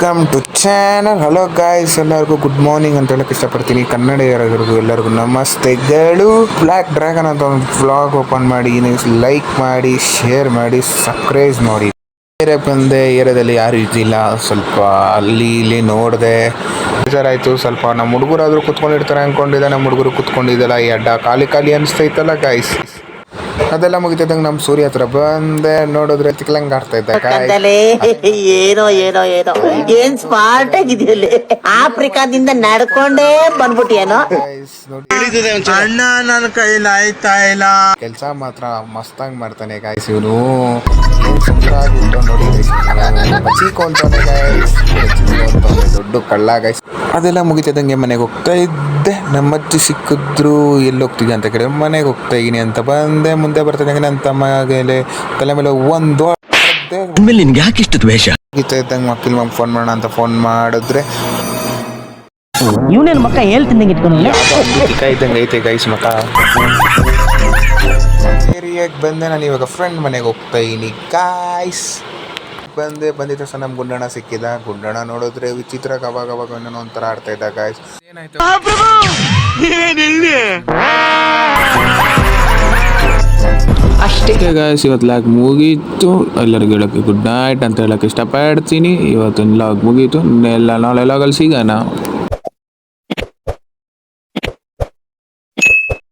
Welcome to channel. Hello guys, ಎಲ್ಲರಿಗೂ good morning ಅಂತ ಹೇಳಕ್ಕೆ ಇಷ್ಟಪಡ್ತೀನಿ. ಕನ್ನಡಿಗರಿಗೂ ಎಲ್ಲರಿಗೂ ನಮಸ್ತೆಗಳು. ಬ್ಲ್ಯಾಕ್ ಡ್ರ್ಯಾಗನ್ ಅಂತ ಒಂದು ವ್ಲಾಗ್ ಓಪನ್ ಮಾಡಿ, ನೀವು ಲೈಕ್ ಮಾಡಿ, ಶೇರ್ ಮಾಡಿ, ಸಬ್ಸ್ಕ್ರೈಬ್ ಮಾಡಿ. ಏರಿಯಾದಲ್ಲಿ ಯಾರು ಇದ್ದಿಲ್ಲ, ಸ್ವಲ್ಪ ಅಲ್ಲಿ ಇಲ್ಲಿ ನೋಡಿದೆ, ಬೇಜಾರಾಯಿತು. ಸ್ವಲ್ಪ ನಮ್ಮ ಹುಡುಗರಾದರೂ ಕುತ್ಕೊಂಡಿರ್ತಾರೆ ಅಂದ್ಕೊಂಡಿದ್ದೆ, ನಮ್ಮ ಹುಡುಗರು ಕುತ್ಕೊಂಡಿದ್ದಲ್ಲ. ಈ ಅಡ್ಡ ಖಾಲಿ ಖಾಲಿ ಅನಿಸ್ತೈತಲ್ಲ ಗಾಯ್ಸ್. ಅದೆಲ್ಲ ಮುಗಿತಿದ್ದಂಗೆ ನಮ್ಮ ಸೂರ್ಯ ಹತ್ರ ಬಂದೆ, ನೋಡಿದ್ರೆ ತಿಕ್ಲಂಗ್ ಆಡ್ತಾ ಇದ್ದ. ಏನೋ ಏನೋ ಏನೋ ಏನ್ ಸ್ಮಾರ್ಟ್ ಆಗಿದೆಯಲ್ಲಿ ಆಫ್ರಿಕಾದಿಂದ ನಡ್ಕೊಂಡೇ ಬಂದ್ಬಿಟ್ಟಿಯೇನೋ. ಅಣ್ಣ ನನ್ನ ಕೈಲಿ ಆಯ್ತಾ ಇಲ್ಲ. ಕೆಲಸ ಮಾತ್ರ ಮಸ್ತಾಗಿ ಮಾಡ್ತಾನೆ ಗಾಯ್ಸ್ ಇವನು. ನೋಡಿ ಚೀಕು ಅಂತಾನೆ ಗಾಯ್ಸ್, ದೊಡ್ಡ ಕಳ್ಳ ಗಾಯ್ಸ್. ಅದೆಲ್ಲ ಮುಗಿತಿದ್ದಂಗೆ ಮನೆಗೆ ಹೋಗ್ತಾ ಇದ್ದೆ. ನಮ್ಮ ಅಜ್ಜಿ ಸಿಕ್ಕಿದ್ರು. ಎಲ್ಲಿ ಹೋಗ್ತಿದ್ದೆ ಅಂತ ಕೇಳಿದ್ರೆ ಮನೆಗೆ ಹೋಗ್ತಾ ಇದೀನಿ ಅಂತ ಬಂದೆ. ಮುಂದೆ ಬರ್ತಿದ್ದಂಗೆ ನನ್ನ ತಮ್ಮಗೆ ತಲೆ ಮೇಲೆ ಒಂದು ನಿನ್ಗೆ ಯಾಕೆ ಇಷ್ಟು ದ್ವೇಷ? ಇದ್ದಂಗೆ ಮಕ್ಕಳ ಮಮ್ಮ ಫೋನ್ ಮಾಡೋಣ ಅಂತ ಫೋನ್ ಮಾಡಿದ್ರೆ ಇವನೇನು ಮಕ್ಕ ಹೇಳ್ತಿದ್ದಂಗೆ ಇಟ್ಕೊಂಡು ಇದ್ದಂಗೆ ಐತೆ ಗೈಸ್. ಮಕ್ಕ ಏರಿಯಾಗೆ ಬಂದೆ. ನಾನು ಇವಾಗ ಫ್ರೆಂಡ್ ಮನೆಗೆ ಹೋಗ್ತಾ ಇದೀನಿ ಗಾಯ್ಸ್. ಬಂದಿದ್ದ ತಕ್ಷಣ ನಮ್ಮ ಗುಂಡಣ್ಣ ಸಿಕ್ಕಿದ. ಗುಂಡಣ್ಣ ನೋಡಿದ್ರೆ ವಿಚಿತ್ರ, ಅವಾಗ ಏನೋ ಒಂಥರ ಆಡ್ತಾ ಇದ್ದ ಗಾಯ್ಸ್. ಏನಾಯ್ತು ಅಷ್ಟೇ ಗಾಯ್ಸ್. ಇವತ್ತು ಲಾಗ್ ಮುಗೀತು. ಎಲ್ಲರಿಗೂ ಹೇಳೋಕ್ಕೆ ಗುಡ್ ನೈಟ್ ಅಂತ ಹೇಳೋಕ್ಕೆ ಇಷ್ಟಪಡ್ತೀನಿ. ಇವತ್ತಿನ ಲಾಗ್ ಮುಗೀತು. ನಾಳೆ ಲಾಗಲ್ಲಿ ಸಿಗೋಣ.